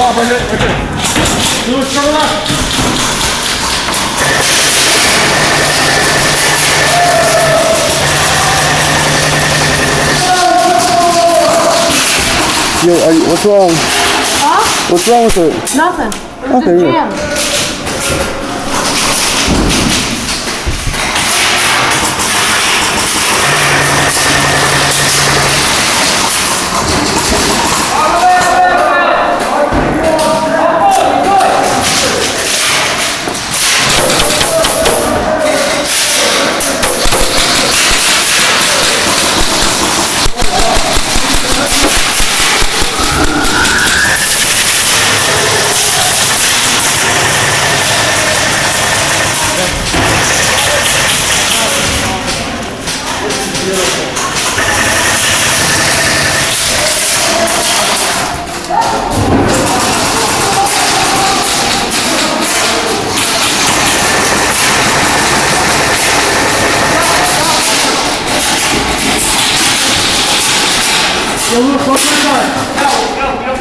Bob, right there. Do it, turn left. Yo, what's wrong? Huh? What's wrong with it? Nothing. It was Okay, a good. jam. Yo, look, what's this guy?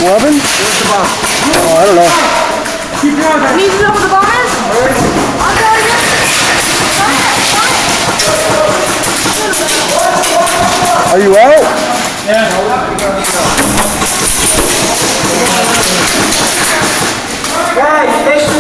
What happened? Where's the bomb? Oh, I don't know. Keep going, guys. Can you know where the bomb is? I'll tell you. Are you out? Yeah. Guys,